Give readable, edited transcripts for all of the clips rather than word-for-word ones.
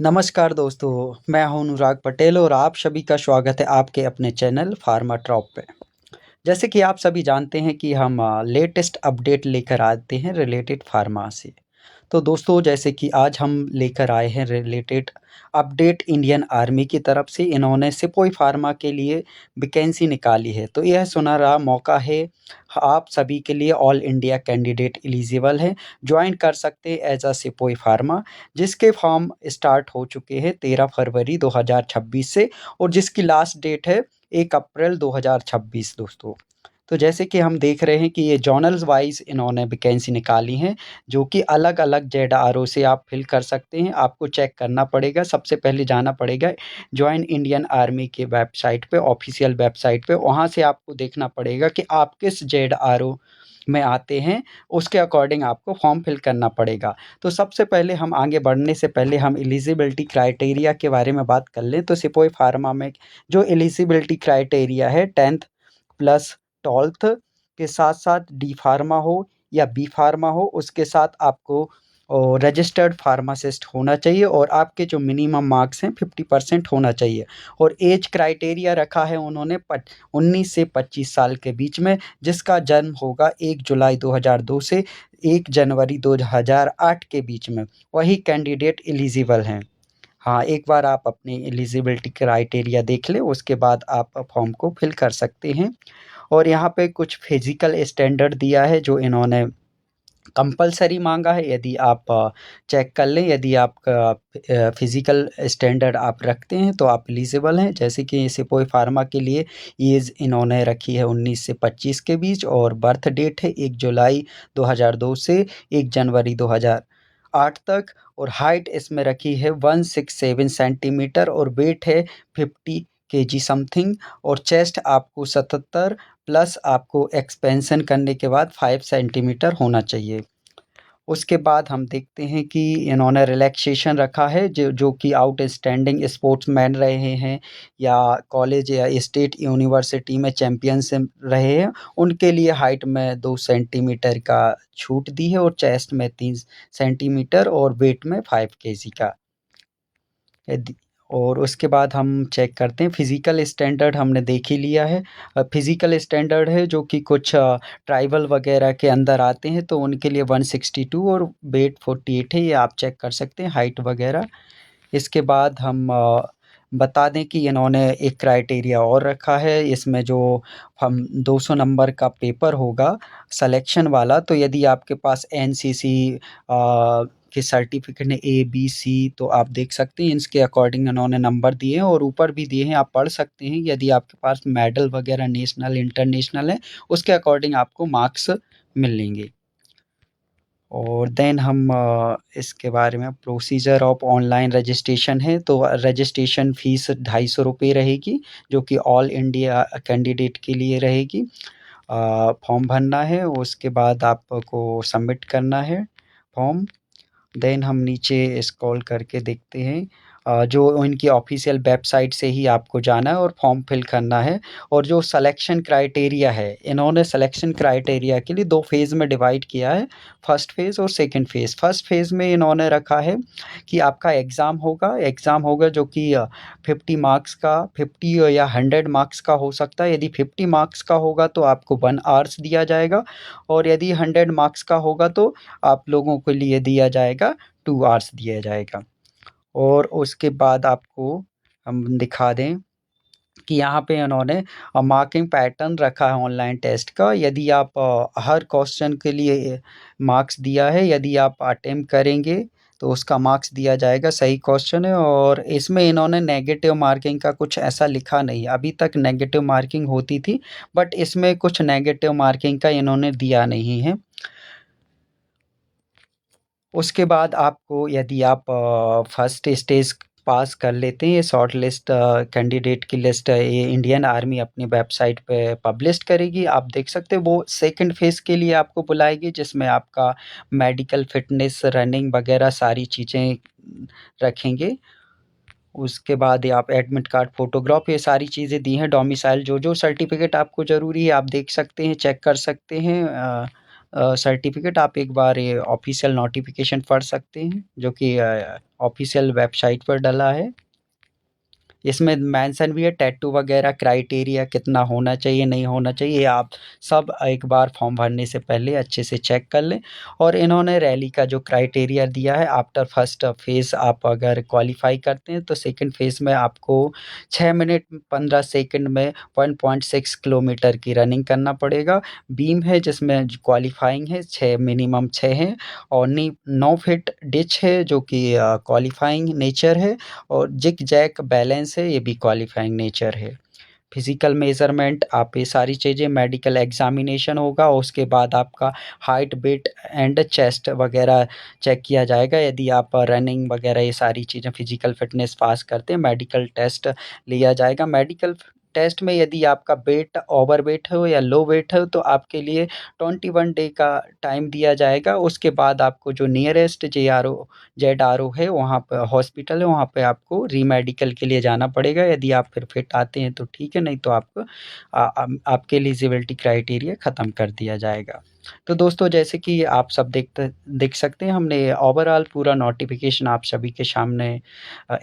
नमस्कार दोस्तों, मैं हूं अनुराग पटेल और आप सभी का स्वागत है आपके अपने चैनल फार्मा ड्रॉप पे। जैसे कि आप सभी जानते हैं कि हम लेटेस्ट अपडेट लेकर आते हैं रिलेटेड फार्मा से। तो दोस्तों जैसे कि आज हम लेकर आए हैं रिलेटेड अपडेट इंडियन आर्मी की तरफ से इन्होंने सिपोई फार्मा के लिए वैकेंसी निकाली है। तो यह सुनहरा मौका है आप सभी के लिए, ऑल इंडिया कैंडिडेट एलिजिबल हैं, ज्वाइन कर सकते हैं एज अ सिपोई फार्मा, जिसके फॉर्म स्टार्ट हो चुके हैं 13 फरवरी 2026 से और जिसकी लास्ट डेट है 1 अप्रैल 2026 दोस्तों। तो जैसे कि हम देख रहे हैं कि ये जॉनल्स वाइज इन्होंने वैकेंसी निकाली हैं, जो कि अलग-अलग जेडआरओ से आप फिल कर सकते हैं। आपको चेक करना पड़ेगा, सबसे पहले जाना पड़ेगा जॉइन इंडियन आर्मी के वेबसाइट पे, ऑफिशियल वेबसाइट पे। वहाँ से आपको देखना पड़ेगा कि आप किस जेडआरओ में आते हैं, उसके अकॉर्डिंग आपको फॉर्म फिल करना पड़ेगा। तो सबसे पहले हम आगे बढ़ने से पहले हम एलिजिबिलिटी क्राइटेरिया के बारे में बात कर लें। तो सिपोई फार्मा में जो एलिजिबिलिटी क्राइटेरिया है 10th प्लस 12th के साथ-साथ डी फार्मा हो या बी फार्मा हो, उसके साथ आपको रजिस्टर्ड फार्मासिस्ट होना चाहिए और आपके जो मिनिमम मार्क्स हैं 50% होना चाहिए। और एज क्राइटेरिया रखा है उन्होंने 19 से 25 साल के बीच में, जिसका जन्म होगा 1 जुलाई 2002 से 1 जनवरी 2008 के बीच में, वही कैंडिडेट एलिजिबल हैं। हाँ, एक बार आप अपनी एलिजिबिलिटी क्राइटेरिया देख लें, उसके बाद आप फॉर्म को फिल कर सकते हैं। और यहाँ पे कुछ फिजिकल स्टैंडर्ड दिया है जो इन्होंने कंपल्सरी मांगा है। यदि आप चेक कर लें, यदि आपका फिजिकल स्टैंडर्ड आप रखते हैं तो आप एलिजिबल हैं। जैसे कि सिपोई फार्मा के लिए एज इन्होंने रखी है 19 से 25 के बीच और बर्थ डेट है 1 जुलाई 2002 से 1 जनवरी 2008 तक। और हाइट इसमें रखी है 167 सेंटीमीटर और वेट है 50 केजी समथिंग। और चेस्ट आपको 77 प्लस आपको एक्सपेंशन करने के बाद 5 सेंटीमीटर होना चाहिए। उसके बाद हम देखते हैं कि इन्होंने रिलैक्सेशन रखा है जो जो कि आउटस्टैंडिंग स्पोर्ट्समैन रहे हैं या कॉलेज या स्टेट यूनिवर्सिटी में चैंपियनशिप रहे हैं, उनके लिए हाइट में 2 सेंटीमीटर का छूट दी है और चेस्ट में 3 सेंटीमीटर और वेट में 5 केजी का। यदि और उसके बाद हम चेक करते हैं फिज़िकल स्टैंडर्ड हमने देख ही लिया है। फिज़िकल स्टैंडर्ड है जो कि कुछ ट्राइबल वगैरह के अंदर आते हैं तो उनके लिए 162 और वेट 48 है, ये आप चेक कर सकते हैं हाइट वगैरह। इसके बाद हम बता दें कि इन्होंने एक क्राइटेरिया और रखा है, इसमें जो हम 200 नंबर का पेपर होगा सिलेक्शन वाला, तो यदि आपके पास एनसीसी के सर्टिफिकेट ने ए बी सी, तो आप देख सकते हैं इसके अकॉर्डिंग इन्होंने नंबर दिए हैं और ऊपर भी दिए हैं, आप पढ़ सकते हैं। यदि आपके पास मेडल वगैरह नेशनल इंटरनेशनल है, उसके अकॉर्डिंग आपको मार्क्स मिलेंगे। और देन हम इसके बारे में प्रोसीजर ऑफ ऑनलाइन रजिस्ट्रेशन है, तो रजिस्ट्रेशन फ़ीस 250 रुपये रहेगी, जो कि ऑल इंडिया कैंडिडेट के लिए रहेगी। फॉर्म भरना है, उसके बाद आपको सबमिट करना है फॉर्म। देन हम नीचे स्क्रॉल करके देखते हैं, जो इनकी ऑफिशियल वेबसाइट से ही आपको जाना है और फॉर्म फिल करना है। और जो सिलेक्शन क्राइटेरिया है, इन्होंने सिलेक्शन क्राइटेरिया के लिए 2 फेज़ में डिवाइड किया है, फर्स्ट फेज़ और सेकंड फेज़। फर्स्ट फेज़ में इन्होंने रखा है कि आपका एग्ज़ाम होगा जो कि 50 मार्क्स का, 50 या 100 मार्क्स का हो सकता है। यदि 50 मार्क्स का होगा तो आपको 1 आवर्स दिया जाएगा और यदि 100 मार्क्स का होगा तो आप लोगों के लिए दिया जाएगा 2 आवर्स दिया जाएगा। और उसके बाद आपको हम दिखा दें कि यहाँ पे इन्होंने मार्किंग पैटर्न रखा है ऑनलाइन टेस्ट का। यदि आप हर क्वेश्चन के लिए मार्क्स दिया है, यदि आप अटेम्प्ट करेंगे तो उसका मार्क्स दिया जाएगा, सही क्वेश्चन है। और इसमें इन्होंने नेगेटिव मार्किंग का कुछ ऐसा लिखा नहीं, अभी तक नेगेटिव मार्किंग होती थी बट इसमें कुछ नेगेटिव मार्किंग का इन्होंने दिया नहीं है। उसके बाद आपको यदि आप फर्स्ट स्टेज पास कर लेते हैं, ये शॉर्ट लिस्ट कैंडिडेट की लिस्ट ये इंडियन आर्मी अपनी वेबसाइट पे पब्लिश करेगी, आप देख सकते हैं। वो सेकंड फेज़ के लिए आपको बुलाएगी जिसमें आपका मेडिकल फिटनेस, रनिंग वगैरह सारी चीज़ें रखेंगे। उसके बाद ये आप एडमिट कार्ड, फ़ोटोग्राफ, ये सारी चीज़ें दी हैं। डोमिसाइल जो-जो सर्टिफ़िकेट आपको ज़रूरी है आप देख सकते हैं, चेक कर सकते हैं। सर्टिफ़िकेट आप एक बार ये ऑफ़िशियल नोटिफ़िकेशन पढ़ सकते हैं, जो कि ऑफ़िशियल वेबसाइट पर डला है। इसमें मेंशन भी है टैटू वगैरह क्राइटेरिया कितना होना चाहिए, नहीं होना चाहिए, ये आप सब एक बार फॉर्म भरने से पहले अच्छे से चेक कर लें। और इन्होंने रैली का जो क्राइटेरिया दिया है, आफ्टर फर्स्ट फेज़ आप अगर क्वालिफ़ाई करते हैं तो सेकंड फेज़ में आपको 6 मिनट 15 सेकंड में 1.6 किलोमीटर की रनिंग करना पड़ेगा। बीम है जिसमें क्वालिफ़ाइंग है 6 मिनिमम 6 हैं, और नी 9 फीट डिच है जो कि क्वालिफ़ाइंग नेचर है, और जिग-जैग बैलेंस है, ये भी क्वालिफ़ाइंग नेचर है। फिज़िकल मेज़रमेंट आप ये सारी चीज़ें, मेडिकल एग्ज़ामिनेशन होगा, उसके बाद आपका हाइट, वेट एंड चेस्ट वग़ैरह चेक किया जाएगा। यदि आप रनिंग वग़ैरह ये सारी चीज़ें फिज़िकल फ़िटनेस पास करते हैं, मेडिकल टेस्ट लिया जाएगा। मेडिकल टेस्ट में यदि आपका वेट ओवरवेट हो या लो वेट हो तो आपके लिए 21 डे का टाइम दिया जाएगा। उसके बाद आपको जो नियरेस्ट जेडआरओ है वहाँ पे हॉस्पिटल है, वहाँ पे आपको री-मेडिकल के लिए जाना पड़ेगा। यदि आप फिर फिट आते हैं तो ठीक है, नहीं तो आपको आपके एलिजिबिलिटी क्राइटेरिया ख़त्म कर दिया जाएगा। तो दोस्तों, जैसे कि आप सब देख सकते हैं, हमने ओवरऑल पूरा नोटिफ़िकेशन आप सभी के सामने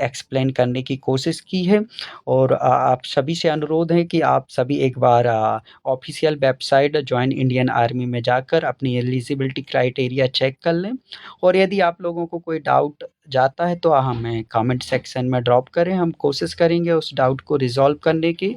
एक्सप्लेन करने की कोशिश की है। और आप सभी से अनुरोध है कि आप सभी एक बार official website join Indian army में जाकर अपनी एलिजिबिलिटी क्राइटेरिया चेक कर लें। और यदि आप लोगों को कोई डाउट जाता है तो हमें कमेंट सेक्शन में ड्रॉप करें, हम कोशिश करेंगे उस डाउट को रिज़ॉल्व करने की।